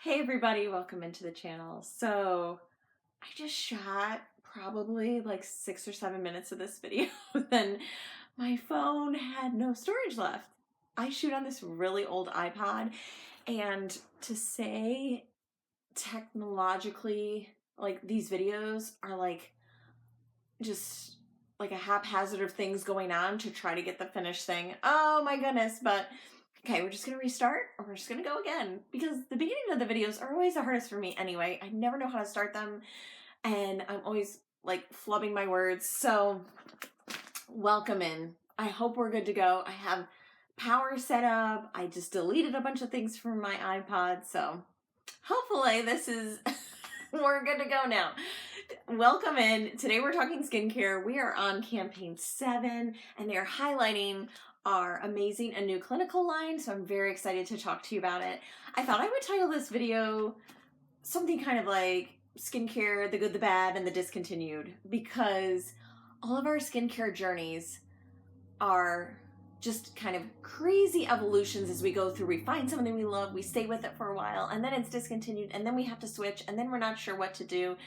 Hey everybody, welcome into the channel. So I just shot probably like 6 or 7 minutes of this video, then my phone had no storage left. I shoot on this really old iPod, and to say technologically, like these videos are like just like a haphazard of things going on to try to get the finished thing. Oh my goodness, but okay, we're just gonna restart, or we're just gonna go again, because the beginning of the videos are always the hardest for me anyway. I never know how to start them, and I'm always like flubbing my words. So welcome in. I hope we're good to go. I have power set up. I just deleted a bunch of things from my iPod, so hopefully this is we're good to go now. Welcome in. Today we're talking skincare. We are on campaign 7, and they're highlighting our amazing A New Clinical line, so I'm very excited to talk to you about it. I thought I would title this video something kind of like skincare, the good, the bad, and the discontinued, because all of our skincare journeys are just kind of crazy evolutions as we go through. We find something we love, we stay with it for a while, and then it's discontinued, and then we have to switch, and then we're not sure what to do.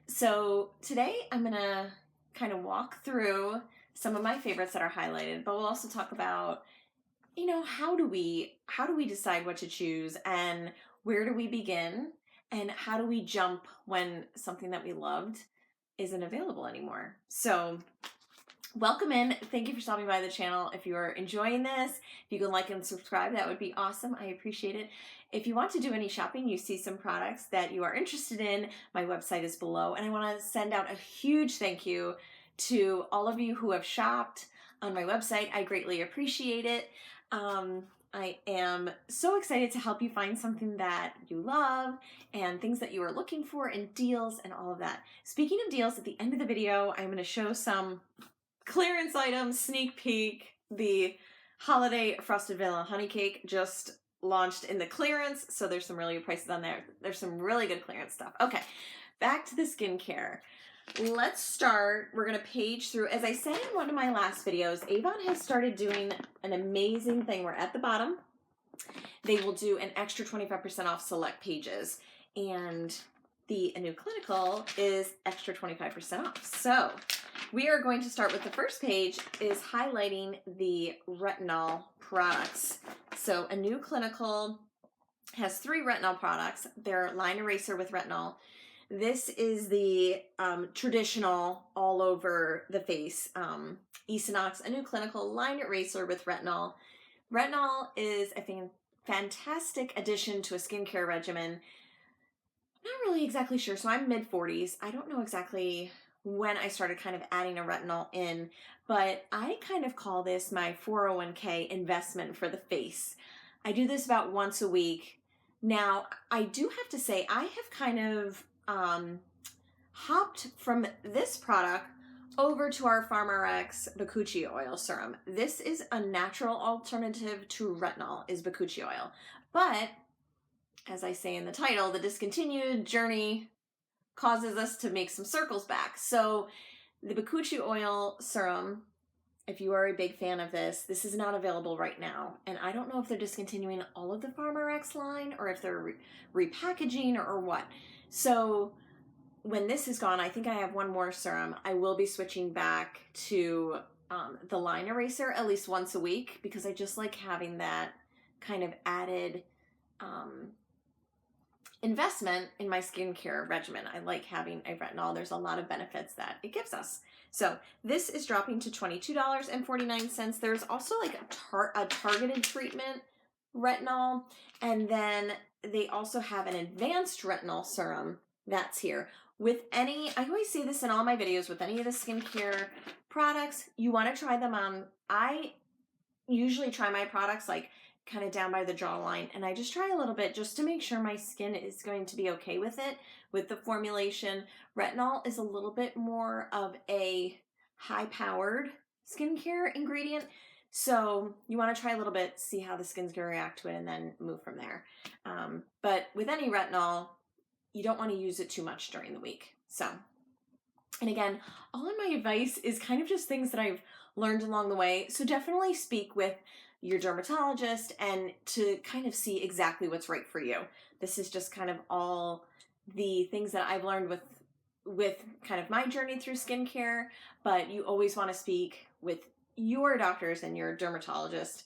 So today I'm gonna kind of walk through some of my favorites that are highlighted, but we'll also talk about, how do we decide what to choose, and where do we begin, and how do we jump when something that we loved isn't available anymore. So welcome in. Thank you for stopping by the channel. If you are enjoying this, if you can like and subscribe, that would be awesome. I appreciate it. If you want to do any shopping, you see some products that you are interested in, my website is below. And I want to send out a huge thank you to all of you who have shopped on my website. I greatly appreciate it. I am so excited to help you find something that you love and things that you are looking for, and deals and all of that. Speaking of deals, at the end of the video, I'm going to show some clearance items, sneak peek. The holiday frosted vanilla honey cake just launched in the clearance, so there's some really good prices on there. There's some really good clearance stuff. Okay, back to the skincare. Let's start. We're going to page through. As I said in one of my last videos, Avon has started doing an amazing thing. We're at the bottom. They will do an extra 25% off select pages, and the A New Clinical is extra 25% off. So we are going to start with the first page is highlighting the retinol products. So A New Clinical has 3 retinol products. They're line eraser with retinol. This is the traditional all over the face Esonox A New Clinical line eraser with retinol. Retinol is a fantastic addition to a skincare regimen. Not really exactly sure. So I'm mid-40s. I don't know exactly when I started kind of adding a retinol in, but I kind of call this my 401k investment for the face. I do this about once a week. Now, I do have to say, I have kind of hopped from this product over to our PharmRx Bakuchi oil serum. This is a natural alternative to retinol, is Bakuchi oil. But, as I say in the title, the discontinued journey causes us to make some circles back. So the Bakuchi oil serum, if you are a big fan of this is not available right now. And I don't know if they're discontinuing all of the PharmRx line, or if they're repackaging or what. So when this is gone, I think I have one more serum. I will be switching back to the line eraser at least once a week, because I just like having that kind of added investment in my skincare regimen. I like having a retinol. There's a lot of benefits that it gives us. So this is dropping to $22.49. There's also like a targeted treatment retinol, and then they also have an advanced retinol serum that's here. With any, I always say this in all my videos, with any of the skincare products, you want to try them on. I usually try my products like kind of down by the jawline, and I just try a little bit just to make sure my skin is going to be okay with it, with the formulation. Retinol is a little bit more of a high-powered skincare ingredient, so you want to try a little bit, see how the skin's going to react to it, and then move from there. But with any retinol, you don't want to use it too much during the week. So, and again, all of my advice is kind of just things that I've learned along the way, so definitely speak with your dermatologist and to kind of see exactly what's right for you. This is just kind of all the things that I've learned with kind of my journey through skincare, but you always want to speak with your doctors and your dermatologist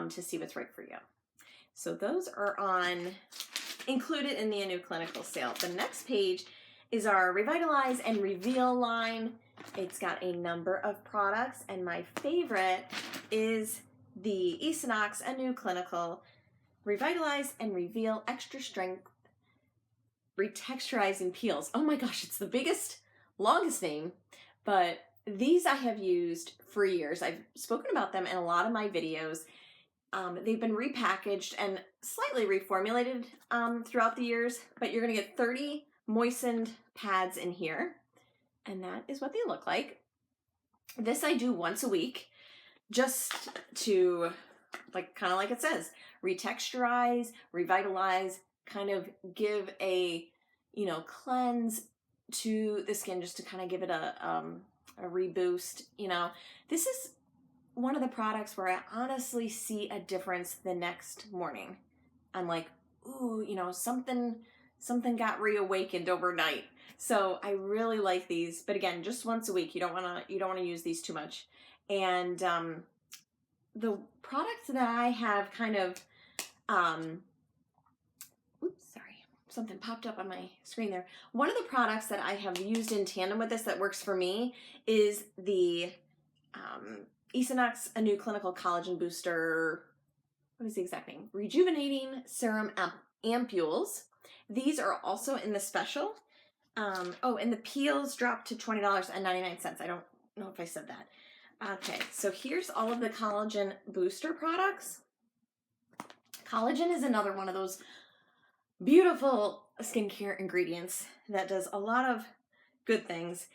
to see what's right for you. So those are included in the new clinical sale. The next page is our Revitalize and Reveal line. It's got a number of products, and my favorite is the Equinox, a new clinical Revitalize and Reveal Extra Strength Retexturizing Peels. Oh my gosh, it's the biggest, longest name, but these I have used for years. I've spoken about them in a lot of my videos. They've been repackaged and slightly reformulated throughout the years, but you're going to get 30 moistened pads in here, and that is what they look like. This I do once a week just to, kind of like it says, retexturize, revitalize, kind of give a, cleanse to the skin, just to kind of give it a reboost. This is one of the products where I honestly see a difference the next morning. I'm like, ooh, something got reawakened overnight. So I really like these, but again, just once a week. You don't want to use these too much. And the products that I have kind of, oops, sorry, something popped up on my screen there. One of the products that I have used in tandem with this that works for me is the Equinox, a new clinical collagen booster. What is the exact name? Rejuvenating Serum Ampules. These are also in the special. And the peels dropped to $20.99. I don't know if I said that. Okay, so here's all of the collagen booster products. Collagen is another one of those beautiful skincare ingredients that does a lot of good things.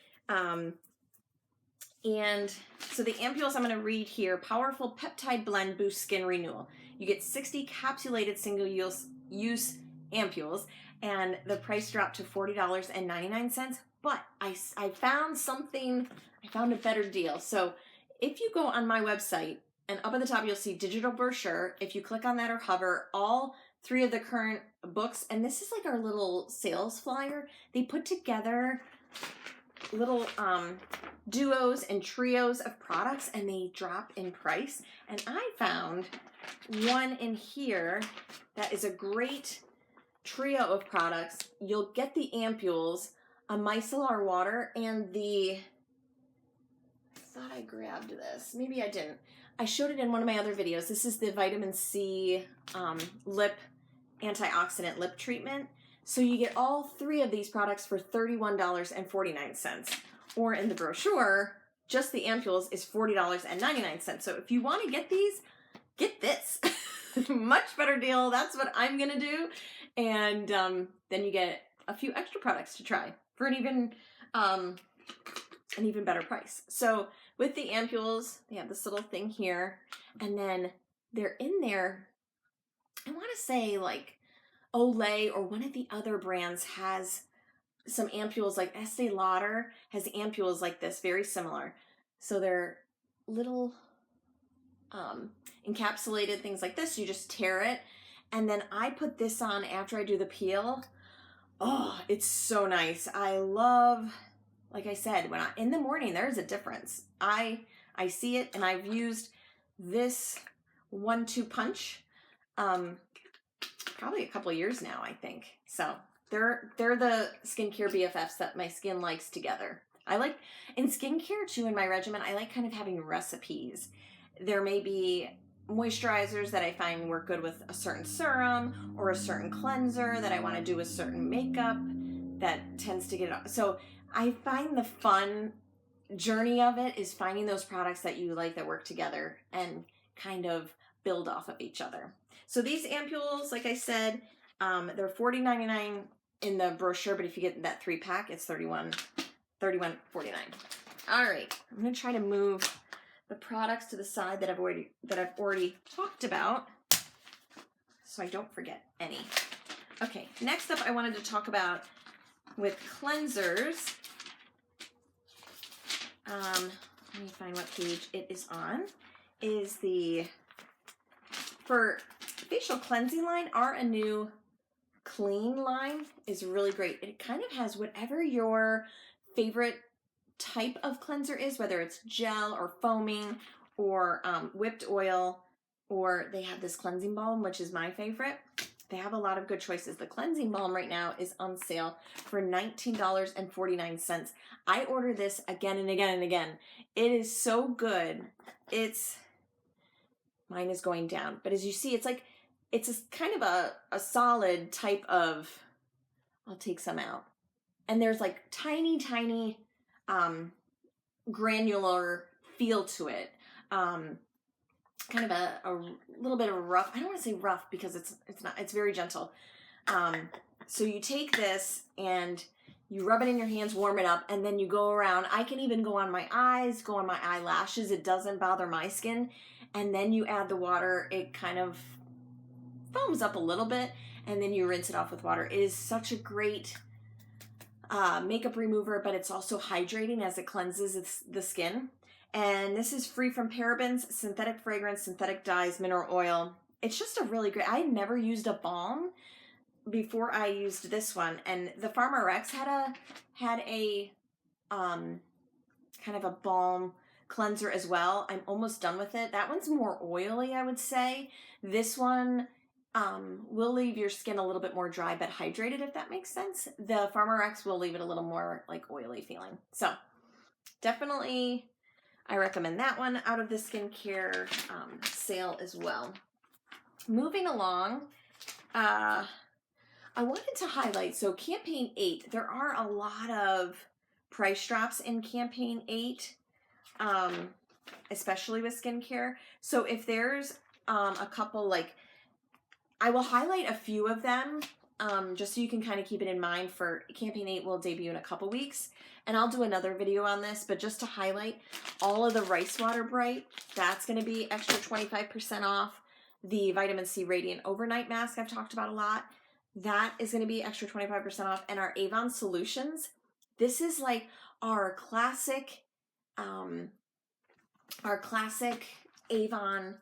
And so the ampules I'm going to read here: powerful peptide blend boosts skin renewal. You get 60 capsulated single-use ampules, and the price dropped to $40.99. But I found something, I found a better deal. So if you go on my website, and up at the top you'll see digital brochure. If you click on that or hover, all 3 of the current books, and this is like our little sales flyer. They put together little duos and trios of products, and they drop in price. And I found one in here that is a great trio of products. You'll get the ampules, a micellar water, and I thought I grabbed this. Maybe I didn't. I showed it in one of my other videos. This is the vitamin C lip antioxidant lip treatment. So you get all 3 of these products for $31.49. Or in the brochure, just the ampules is $40.99. So if you want to get these, get this. Much better deal. That's what I'm going to do. And then you get a few extra products to try for an even better price. So with the ampules, they have this little thing here, and then they're in there, I want to say like Olay or one of the other brands has some ampules, like Estee Lauder has ampules like this, very similar. So they're little encapsulated things like this. You just tear it, and then I put this on after I do the peel. Oh, it's so nice. I love, like I said, when in the morning, there's a difference. I see it, and I've used this 1-2 punch probably a couple years now, I think. So they're the skincare BFFs that my skin likes together. I like, in skincare too, in my regimen, I like kind of having recipes. There may be moisturizers that I find work good with a certain serum or a certain cleanser that I want to do with certain makeup that tends to get it off. So I find the fun journey of it is finding those products that you like that work together and kind of build off of each other. So these ampules, like I said, they're $40.99 in the brochure, but if you get that 3-pack, it's $31.49. All right, I'm gonna try to move the products to the side that I've already talked about, so I don't forget any. Okay, next up, I wanted to talk about with cleansers. Let me find what page it is on. Is the For facial cleansing line, our Anew Clean line is really great. It kind of has whatever your favorite type of cleanser is, whether it's gel or foaming or whipped oil, or they have this cleansing balm, which is my favorite. They have a lot of good choices. The cleansing balm right now is on sale for $19.49. I order this again and again and again. It is so good. Mine is going down, but as you see, it's like, it's a kind of a solid type of, I'll take some out. And there's like tiny, tiny granular feel to it. Kind of a little bit of a rough, I don't want to say rough because it's not, it's very gentle. So you take this and you rub it in your hands, warm it up, and then you go around. I can even go on my eyes, go on my eyelashes. It doesn't bother my skin. And then you add the water. It kind of foams up a little bit, and then you rinse it off with water. It is such a great makeup remover, but it's also hydrating as it cleanses the skin. And this is free from parabens, synthetic fragrance, synthetic dyes, mineral oil. It's just a really great, I had never used a balm before I used this one, and the Pharma Rex had a kind of a balm cleanser as well. I'm almost done with it. That one's more oily, I would say. This one will leave your skin a little bit more dry but hydrated, if that makes sense. The Pharma Rex will leave it a little more like oily feeling. So definitely I recommend that one out of the skincare sale as well. Moving along, I wanted to highlight, so Campaign 8, there are a lot of price drops in Campaign 8, especially with skincare. So if there's a couple, like, I will highlight a few of them just so you can kind of keep it in mind. For Campaign 8 will debut in a couple weeks, and I'll do another video on this, but just to highlight all of the Rice Water Bright, that's going to be extra 25% off. The Vitamin C Radiant Overnight Mask I've talked about a lot, that is going to be extra 25% off. And our Avon Solutions, this is like our classic Avon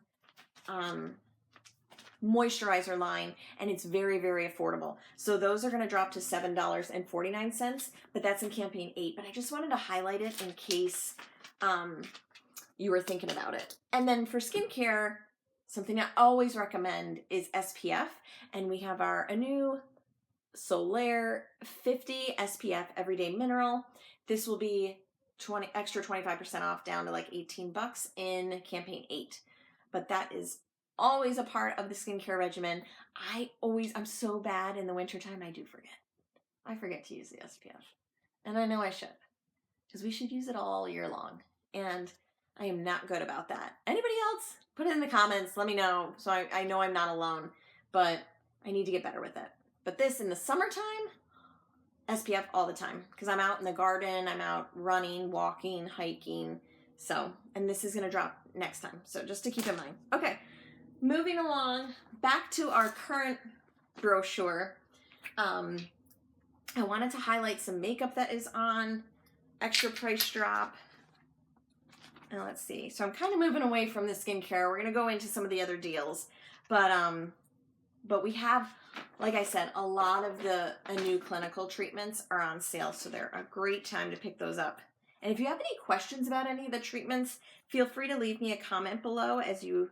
moisturizer line, and it's very, very affordable. So those are going to drop to $7.49, but that's in Campaign 8. But I just wanted to highlight it in case you were thinking about it. And then for skincare, something I always recommend is SPF, and we have our Anew Solaire 50 SPF Everyday Mineral. This will be extra 25% off, down to like $18 in Campaign 8. But that is always a part of the skincare regimen. I'm so bad in the wintertime, I do forget. I forget to use the SPF. And I know I should, because we should use it all year long. And I am not good about that. Anybody else? Put it in the comments. Let me know, so I know I'm not alone. But I need to get better with it. But this, in the summertime, SPF all the time. Because I'm out in the garden. I'm out running, walking, hiking. So, and this is going to drop next time. So just to keep in mind. Okay, moving along. Back to our current brochure. I wanted to highlight some makeup that is on extra price drop. Now let's see. So I'm kind of moving away from the skincare. We're going to go into some of the other deals. But we have, like I said, a lot of the Anew clinical treatments are on sale. So they're a great time to pick those up. And if you have any questions about any of the treatments, feel free to leave me a comment below as you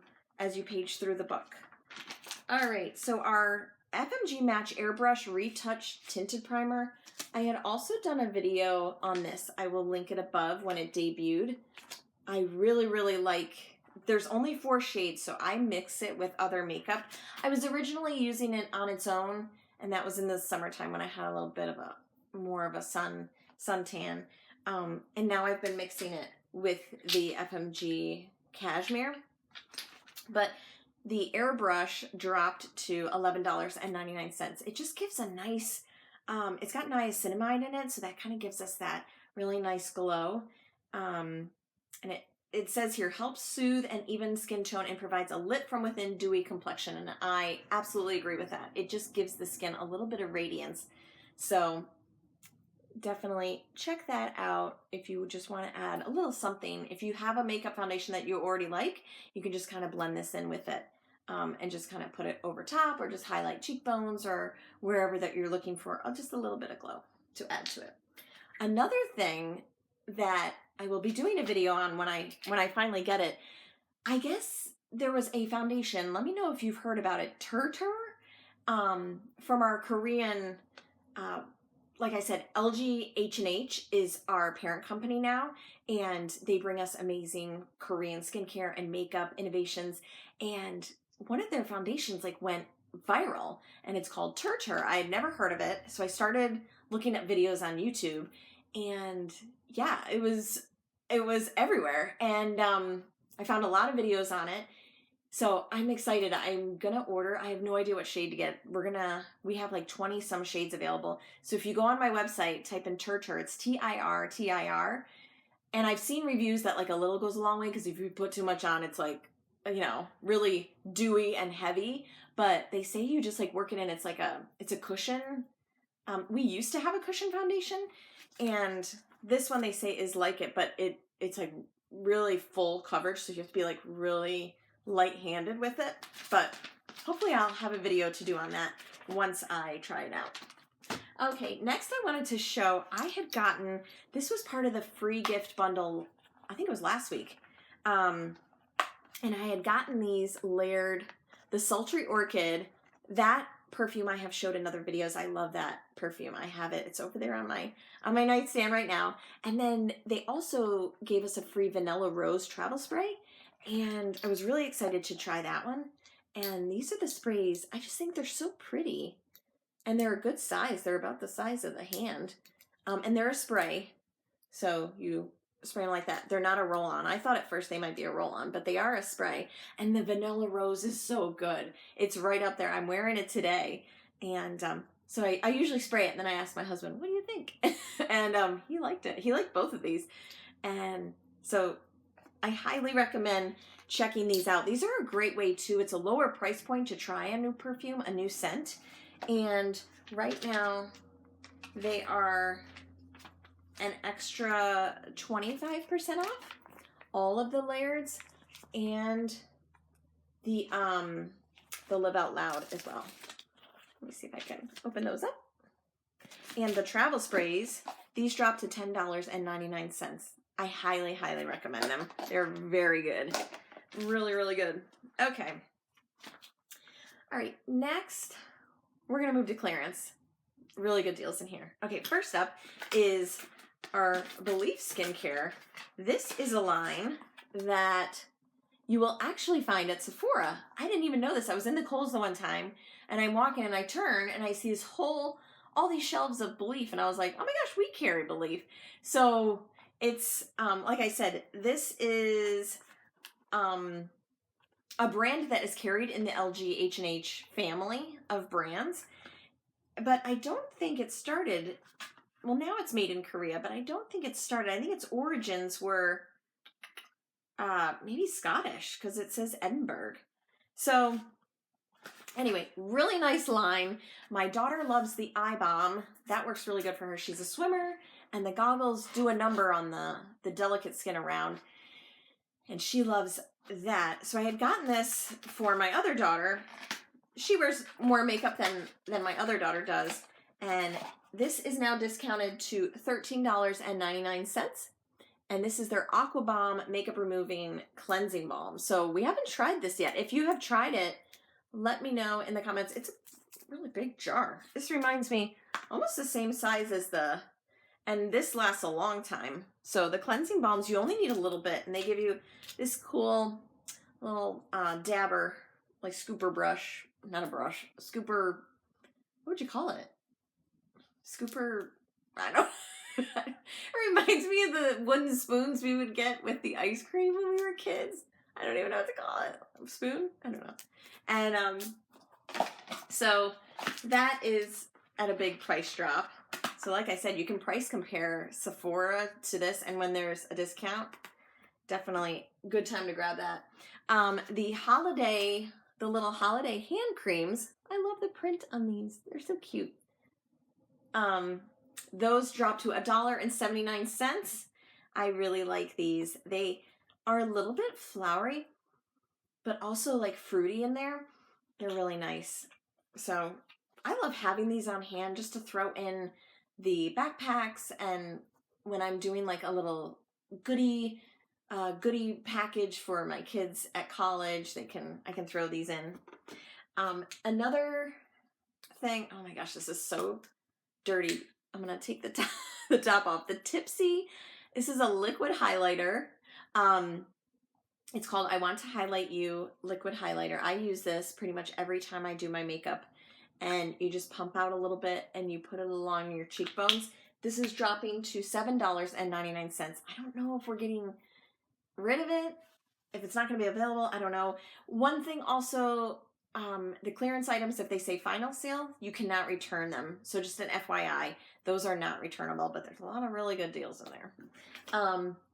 page through the book. All right. So our FMG Match Airbrush Retouch Tinted Primer. I had also done a video on this. I will link it above when it debuted. I really, really like, there's only 4 shades, so I mix it with other makeup. I was originally using it on its own, and that was in the summertime when I had a little bit of more of a suntan. And now I've been mixing it with the FMG Cashmere. But the airbrush dropped to $11.99. It just gives a nice, it's got niacinamide in it, so that kind of gives us that really nice glow. And it says here, helps soothe and even skin tone and provides a lit from within dewy complexion. And I absolutely agree with that. It just gives the skin a little bit of radiance. So definitely check that out if you just want to add a little something. If you have a makeup foundation that you already like, you can just kind of blend this in with it. and just kind of put it over top or just highlight cheekbones or wherever that you're looking for just a little bit of glow to add to it. Another thing that I will be doing a video on when I finally get it, I guess there was a foundation, let me know if you've heard about it, Turtur, from our Korean, like I said, LG H&H is our parent company now, and they bring us amazing Korean skincare and makeup innovations, and one of their foundations like went viral, and it's called Turtur. I had never heard of it, so I started looking at videos on YouTube, and yeah, it was everywhere, and I found a lot of videos on it. So I'm excited. I'm gonna order. I have no idea what shade to get. We have like 20 some shades available. So if you go on my website, type in Turtur, it's TIR. And I've seen reviews that like a little goes a long way, because if you put too much on, it's like, you know, really dewy and heavy. But they say you just like work it in. It's a cushion. We used to have a cushion foundation, and this one they say is like it, but it's like really full coverage. So you have to be like really light-handed with it, but hopefully I'll have a video to do on that once I try it out. Okay, next I wanted to show, I had gotten, this was part of the free gift bundle, I think it was last week, and I had gotten these layered, the Sultry Orchid, that perfume I have showed in other videos. I love that perfume. I have it. It's over there on my nightstand right now. And then they also gave us a free Vanilla Rose travel spray, and I was really excited to try that one. And these are the sprays. I just think they're so pretty. And they're a good size. They're about the size of the hand. And they're a spray. So you spray them like that. They're not a roll-on. I thought at first they might be a roll-on, but they are a spray. And the Vanilla Rose is so good. It's right up there. I'm wearing it today. And so I usually spray it. And then I asked my husband, what do you think? And he liked it. He liked both of these. And so I highly recommend checking these out. These are a great way too. It's a lower price point to try a new perfume, a new scent. And right now they are an extra 25% off all of the layers and the Live Out Loud as well. Let me see if I can open those up. And the travel sprays, these drop to $10.99. I highly, highly recommend them. They're very good. Really, really good. Okay. All right, next, we're going to move to clearance. Really good deals in here. Okay, first up is our Belief Skincare. This is a line that you will actually find at Sephora. I didn't even know this. I was in the Kohl's the one time, and I walk in and I turn, and I see all these shelves of Belief, and I was like, oh my gosh, we carry Belief. So it's, like I said, this is a brand that is carried in the LG H&H family of brands, but I don't think it started, well, now it's made in Korea, but I don't think it started, I think its origins were maybe Scottish, because it says Edinburgh. So anyway, really nice line. My daughter loves the eye balm. That works really good for her. She's a swimmer, and the goggles do a number on the delicate skin around, and she loves that. So I had gotten this for my other daughter. She wears more makeup than my other daughter does, and this is now discounted to $13.99. And this is their Aqua Balm Makeup Removing Cleansing Balm. So we haven't tried this yet. If you have tried it, let me know in the comments. It's a really big jar. This reminds me, almost the same size as and this lasts a long time. So the cleansing balms, you only need a little bit, and they give you this cool little dabber, like scooper brush, not a brush, scooper, what would you call it? Scooper, I don't know. It reminds me of the wooden spoons we would get with the ice cream when we were kids. I don't even know what to call it. A spoon? I don't know. And so that is at a big price drop. So like I said, you can price compare Sephora to this, and when there's a discount, definitely good time to grab that. The little holiday hand creams, I love the print on these. They're so cute. Those drop to $1.79. I really like these. They are a little bit flowery, but also like fruity in there. They're really nice. So I love having these on hand just to throw in the backpacks, and when I'm doing like a little goodie package for my kids at college, I can throw these in. Another thing, oh my gosh, this is so dirty. I'm gonna take the top off. The Tipsy, this is a liquid highlighter. It's called I Want to Highlight You liquid highlighter. I use this pretty much every time I do my makeup, and you just pump out a little bit and you put it along your cheekbones. This is dropping to $7.99. I don't know if we're getting rid of it, if it's not going to be available, I don't know. One thing also, the clearance items, if they say final sale, you cannot return them. So just an FYI, those are not returnable, but there's a lot of really good deals in there.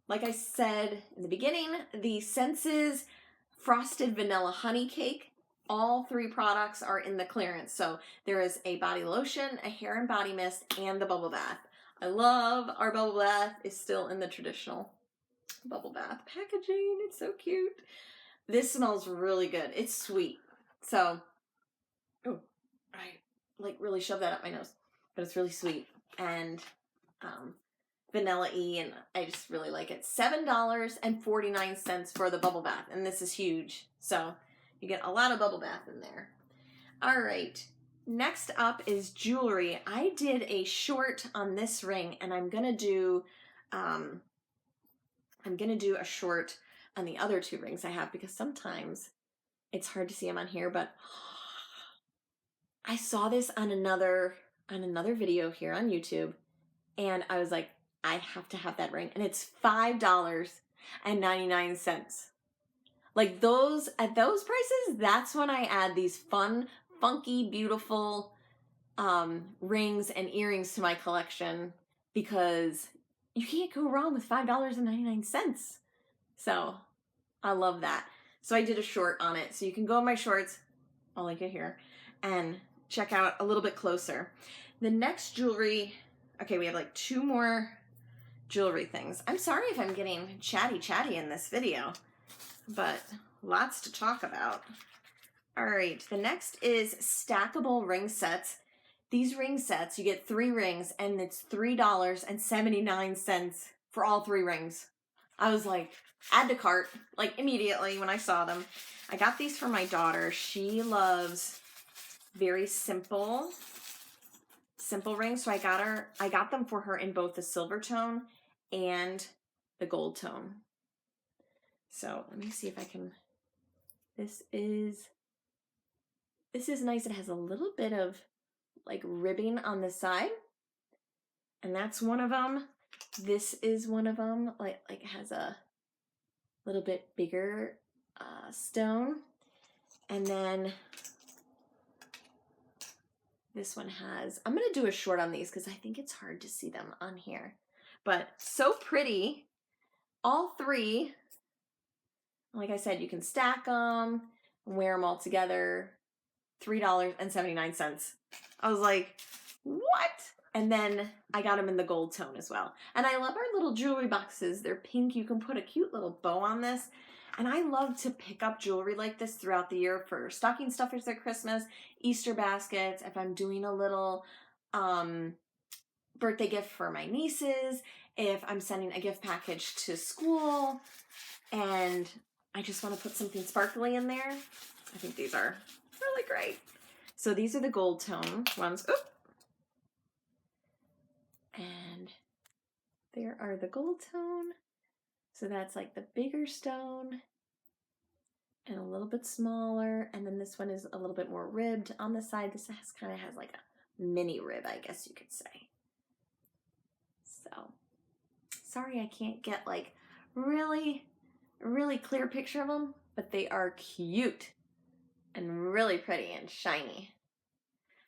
Like I said in the beginning, the Senses Frosted Vanilla Honey Cake, all 3 products are in the clearance. So there is a body lotion, a hair and body mist, and the bubble bath. I love our bubble bath. It's still in the traditional bubble bath packaging. It's so cute. This smells really good. It's sweet. So, oh, I like really shove that up my nose, but it's really sweet and vanilla-y, and I just really like it. $7.49 for the bubble bath, and this is huge. So you get a lot of bubble bath in there. All right. Next up is jewelry. I did a short on this ring, and I'm gonna do a short on the other 2 rings I have, because sometimes it's hard to see them on here, but I saw this on another video here on YouTube, and I was like, I have to have that ring, and it's $5.99. Like those, at those prices, that's when I add these fun, funky, beautiful rings and earrings to my collection, because you can't go wrong with $5.99. So I love that. So I did a short on it. So you can go in my shorts, I'll link it here, and check out a little bit closer. The next jewelry, okay, we have like 2 more jewelry things. I'm sorry if I'm getting chatty in this video, but lots to talk about. All right, the next is stackable ring sets. These ring sets, you get 3 rings, and it's $3.79 for all 3 rings. I was like, add to cart, like immediately when I saw them. I got these for my daughter. She loves very simple rings, so I got them for her in both the silver tone and the gold tone. So let me see if I can, this is nice. It has a little bit of like ribbing on the side, and that's one of them. This is one of them, like has a little bit bigger stone, and then this one has, I'm gonna do a short on these because I think it's hard to see them on here, but so pretty. All 3, like I said, you can stack them and wear them all together. $3.79. I was like, what? And then I got them in the gold tone as well. And I love our little jewelry boxes. They're pink. You can put a cute little bow on this. And I love to pick up jewelry like this throughout the year for stocking stuffers at Christmas, Easter baskets, if I'm doing a little birthday gift for my nieces, if I'm sending a gift package to school, and I just want to put something sparkly in there. I think these are really great. So these are the gold tone ones. Oop. And there are the gold tone. So that's like the bigger stone and a little bit smaller. And then this one is a little bit more ribbed on the side. This kind of has like a mini rib, I guess you could say. So sorry I can't get like really clear picture of them, but they are cute and really pretty and shiny.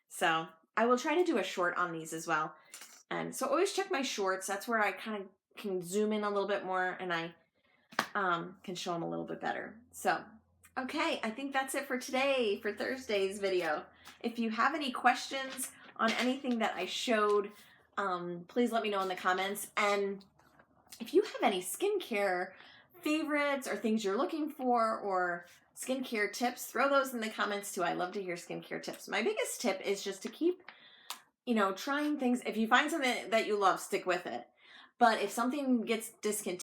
So I will try to do a short on these as well. And so always check my shorts. That's where I kind of can zoom in a little bit more, and I can show them a little bit better. So, okay, I think that's it for today, for Thursday's video. If you have any questions on anything that I showed, please let me know in the comments. And if you have any skincare favorites or things you're looking for, or skincare tips, throw those in the comments too. I love to hear skincare tips. My biggest tip is just to keep, trying things. If you find something that you love, stick with it. But if something gets discontinued,